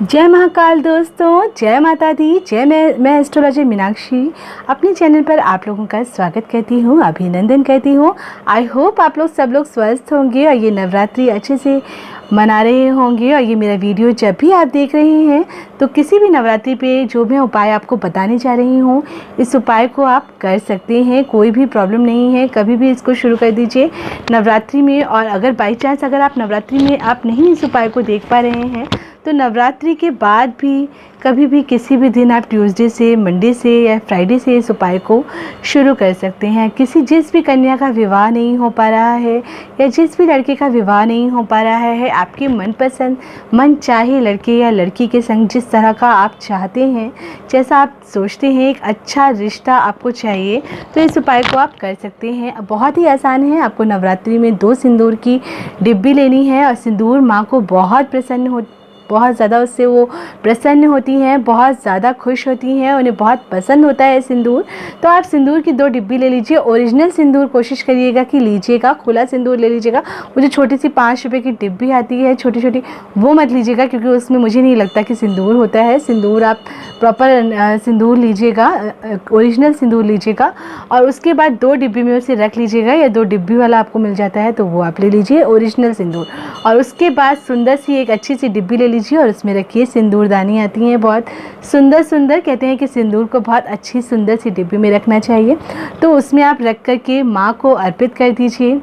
जय महाकाल दोस्तों, जय माता दी, जय मैं एस्ट्रोलॉजर मीनाक्षी अपने चैनल पर आप लोगों का स्वागत करती हूँ, अभिनंदन करती हूँ। आई होप आप लोग सब लोग स्वस्थ होंगे और ये नवरात्रि अच्छे से मना रहे होंगे। और ये मेरा वीडियो जब भी आप देख रहे हैं तो किसी भी नवरात्रि पे जो मैं उपाय आपको बताने जा रही हूँ, इस उपाय को आप कर सकते हैं, कोई भी प्रॉब्लम नहीं है। कभी भी इसको शुरू कर दीजिए नवरात्रि में। और अगर बाई चांस अगर आप नवरात्रि में आप नहीं इस उपाय को देख पा रहे हैं तो नवरात्रि के बाद भी कभी भी किसी भी दिन आप ट्यूसडे से, मंडे से या फ्राइडे से इस उपाय को शुरू कर सकते हैं। जिस भी कन्या का विवाह नहीं हो पा रहा है या जिस भी लड़के का विवाह नहीं हो पा रहा है, आपके मनपसंद मन चाहे लड़के या लड़की के संग जिस तरह का आप चाहते हैं, जैसा आप सोचते हैं एक अच्छा रिश्ता आपको चाहिए, तो इस उपाय को आप कर सकते हैं। बहुत ही आसान है। आपको नवरात्रि में 2 सिंदूर की डिब्बी लेनी है और सिंदूर माँ को बहुत ज़्यादा उससे वो प्रसन्न होती हैं, बहुत ज़्यादा खुश होती हैं, उन्हें बहुत पसंद होता है सिंदूर। तो आप सिंदूर की 2 डिब्बी ले लीजिए। ओरिजिनल सिंदूर कोशिश करिएगा कि लीजिएगा, खुला सिंदूर ले लीजिएगा। वो जो छोटी सी 5 रुपये की डिब्बी आती है छोटी छोटी, वो मत लीजिएगा, क्योंकि उसमें मुझे नहीं लगता कि सिंदूर होता है। सिंदूर आप प्रॉपर सिंदूर लीजिएगा, ओरिजिनल सिंदूर लीजिएगा और उसके बाद 2 डिब्बी में उसे रख लीजिएगा, या 2 डिब्बी वाला आपको मिल जाता है तो वो आप ले लीजिए ओरिजिनल सिंदूर। और उसके बाद सुंदर सी एक अच्छी सी डिब्बी ले लीजिए और उसमें रखिए सिंदूरदानी आती हैं, बहुत सुंदर कहते हैं कि सिंदूर को बहुत अच्छी सुंदर सी डिब्बी में रखना चाहिए। तो उसमें आप रख कर के माँ को अर्पित कर दीजिए।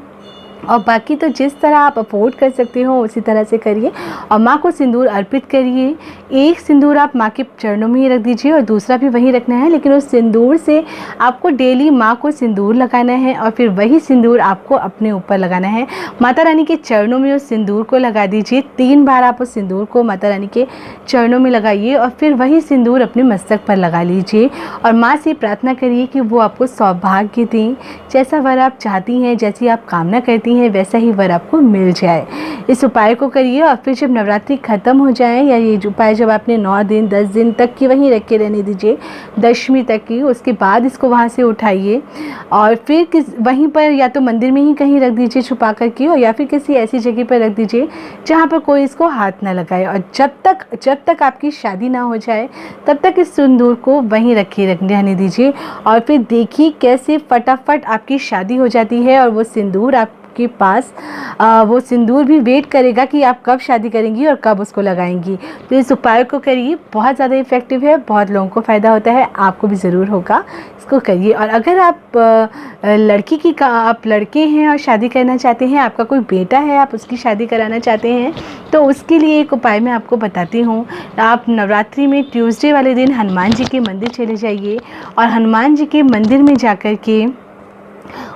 और बाकी तो जिस तरह आप अफोर्ड कर सकते हो उसी तरह से करिए और माँ को सिंदूर अर्पित करिए। एक सिंदूर आप माँ के चरणों में ही रख दीजिए और दूसरा भी वहीं रखना है, लेकिन उस सिंदूर से आपको डेली माँ को सिंदूर लगाना है और फिर वही सिंदूर आपको अपने ऊपर लगाना है। माता रानी के चरणों में उस सिंदूर को लगा दीजिए। 3 बार आप उस सिंदूर को माता रानी के चरणों में लगाइए और फिर वही सिंदूर अपने मस्तक पर लगा लीजिए और माँ से प्रार्थना करिए कि वो आपको सौभाग्य दें। जैसा वर आप चाहती हैं, जैसी आप कामना करती हैं, वैसा ही वर आपको मिल जाए। इस उपाय को करिए और फिर जब नवरात्रि खत्म हो जाए, या ये उपाय जब आपने 9 दिन 10 दिन तक की वहीं रख के रहने दीजिए, दशमी तक की, उसके बाद इसको वहाँ से उठाइए और फिर वहीं पर या तो मंदिर में ही कहीं रख दीजिए छुपा कर के, और या फिर किसी ऐसी जगह पर रख दीजिए जहाँ पर कोई इसको हाथ ना लगाए। और जब तक आपकी शादी ना हो जाए तब तक इस सिंदूर को वहीं रहने दीजिए। और फिर देखिए कैसे फटाफट आपकी शादी हो जाती है और वो सिंदूर आपके पास वो सिंदूर भी वेट करेगा कि आप कब शादी करेंगी और कब उसको लगाएंगी। तो इस उपाय को करिए, बहुत ज़्यादा इफ़ेक्टिव है, बहुत लोगों को फ़ायदा होता है, आपको भी ज़रूर होगा। इसको करिए। और अगर आप आप लड़के हैं और शादी करना चाहते हैं, आपका कोई बेटा है, आप उसकी शादी कराना चाहते हैं, तो उसके लिए एक उपाय मैं आपको बताती हूँ। आप नवरात्रि में ट्यूसडे वाले दिन हनुमान जी के मंदिर चले जाइए और हनुमान जी के मंदिर में जाकर के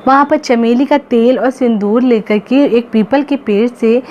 वहाँ पर चमेली का तेल और सिंदूर लेकर के एक पीपल के पेड़ से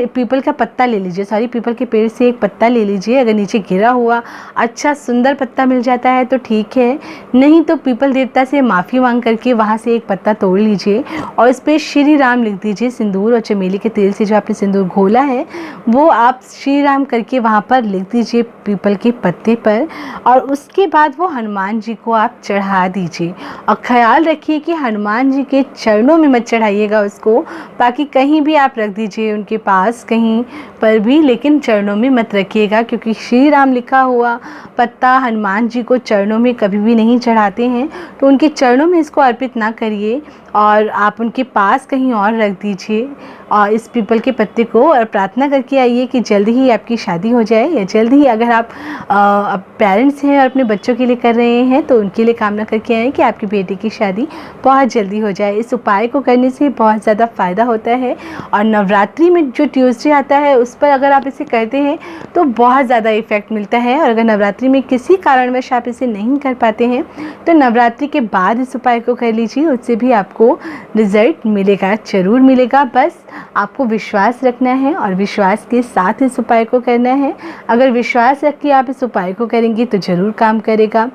पीपल का पत्ता ले लीजिए, पीपल के पेड़ से एक पत्ता ले लीजिए। अगर नीचे गिरा हुआ अच्छा सुंदर पत्ता मिल जाता है तो ठीक है, नहीं तो पीपल देवता से माफ़ी मांग करके वहाँ से एक पत्ता तोड़ लीजिए और इस पर श्री राम लिख दीजिए। सिंदूर और चमेली के तेल से जो आपने सिंदूर घोला है वो आप श्री राम करके वहाँ पर लिख दीजिए पीपल के पत्ते पर, और उसके बाद वो हनुमान जी को आप चढ़ा दीजिए। और ख्याल रखिए कि हनुमान जी के चरणों में मत चढ़ाइएगा उसको, बाकी कहीं भी आप रख दीजिए उनके पास कहीं पर भी, लेकिन चरणों में मत रखिएगा, क्योंकि श्री राम लिखा हुआ पत्ता हनुमान जी को चरणों में कभी भी नहीं चढ़ाते हैं। तो उनके चरणों में इसको अर्पित ना करिए और आप उनके पास कहीं और रख दीजिए और इस पीपल के पत्ते को, और प्रार्थना करके आइए कि जल्द ही आपकी शादी हो जाए, या जल्द ही अगर आप पेरेंट्स हैं और अपने बच्चों के लिए कर रहे हैं तो उनके लिए कामना करके आएँ कि आपकी बेटी की शादी बहुत जल्दी हो जाए। इस उपाय को करने से बहुत ज़्यादा फ़ायदा होता है और नवरात्रि में जो ट्यूसडे आता है उस पर अगर आप इसे करते हैं तो बहुत ज़्यादा इफ़ेक्ट मिलता है। और अगर नवरात्रि में किसी कारणवश आप इसे नहीं कर पाते हैं तो नवरात्रि के बाद इस उपाय को कर लीजिए, उससे भी आपको रिज़ल्ट मिलेगा, ज़रूर मिलेगा। बस आपको विश्वास रखना है और विश्वास के साथ इस उपाय को करना है। अगर विश्वास रख के आप इस उपाय को करेंगे तो ज़रूर काम करेगा।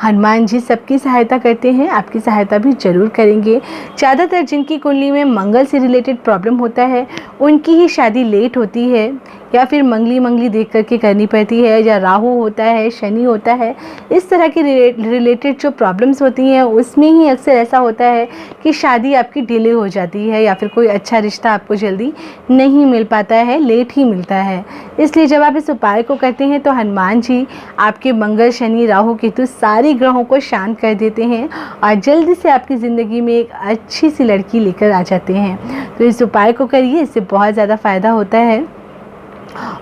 हनुमान जी सबकी सहायता करते हैं, आपकी सहायता भी ज़रूर करेंगे। ज़्यादातर जिनकी कुंडली में मंगल से रिलेटेड प्रॉब्लम होता है उनकी ही शादी लेट होती है, या फिर मंगली मंगली देख करके करनी पड़ती है, या राहु होता है, शनि होता है, इस तरह की रिलेटेड जो प्रॉब्लम्स होती हैं उसमें ही अक्सर ऐसा होता है कि शादी आपकी डिले हो जाती है, या फिर कोई अच्छा रिश्ता आपको जल्दी नहीं मिल पाता है, लेट ही मिलता है। इसलिए जब आप इस उपाय को करते हैं तो हनुमान जी आपके मंगल, शनि, राहु, केतु सारे ग्रहों को शांत कर देते हैं और जल्दी से आपकी ज़िंदगी में एक अच्छी सी लड़की लेकर आ जाते हैं। तो इस उपाय को करिए, इससे बहुत ज़्यादा फ़ायदा होता है।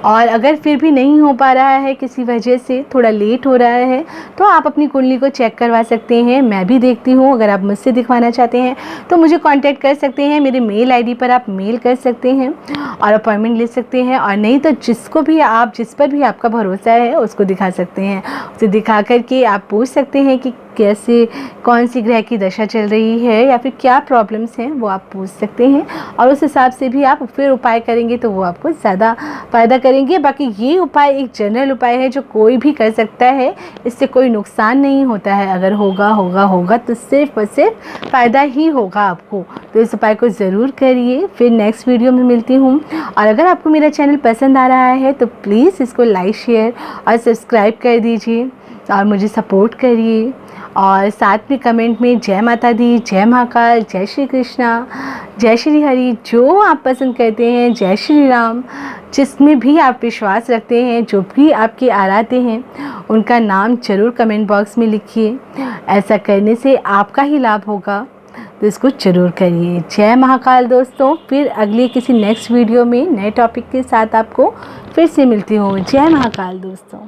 और अगर फिर भी नहीं हो पा रहा है, किसी वजह से थोड़ा लेट हो रहा है, तो आप अपनी कुंडली को चेक करवा सकते हैं। मैं भी देखती हूँ। अगर आप मुझसे दिखवाना चाहते हैं तो मुझे कांटेक्ट कर सकते हैं। मेरे मेल आईडी पर आप मेल कर सकते हैं और अपॉइंटमेंट ले सकते हैं। और नहीं तो जिस पर भी आपका भरोसा है उसको दिखा सकते हैं। उसे दिखा करके आप पूछ सकते हैं कि कैसे, कौन सी ग्रह की दशा चल रही है या फिर क्या प्रॉब्लम्स हैं, वो आप पूछ सकते हैं। और उस हिसाब से भी आप फिर उपाय करेंगे तो वो आपको ज़्यादा फ़ायदा करेंगे। बाकी ये उपाय एक जनरल उपाय है जो कोई भी कर सकता है, इससे कोई नुकसान नहीं होता है। अगर होगा तो सिर्फ और सिर्फ फ़ायदा ही होगा आपको। तो इस उपाय को ज़रूर करिए। फिर नेक्स्ट वीडियो में मिलती हूँ। और अगर आपको मेरा चैनल पसंद आ रहा है तो प्लीज़ इसको लाइक, शेयर और सब्सक्राइब कर दीजिए और मुझे सपोर्ट करिए। और साथ में कमेंट में जय माता दी, जय महाकाल, जय श्री कृष्णा, जय श्री हरि, जो आप पसंद करते हैं, जय श्री राम, जिसमें भी आप विश्वास रखते हैं, जो भी आपके आराध्य हैं, उनका नाम ज़रूर कमेंट बॉक्स में लिखिए। ऐसा करने से आपका ही लाभ होगा, तो इसको ज़रूर करिए। जय महाकाल दोस्तों। फिर अगले किसी नेक्स्ट वीडियो में नए टॉपिक के साथ आपको फिर से मिलती हूँ। जय महाकाल दोस्तों।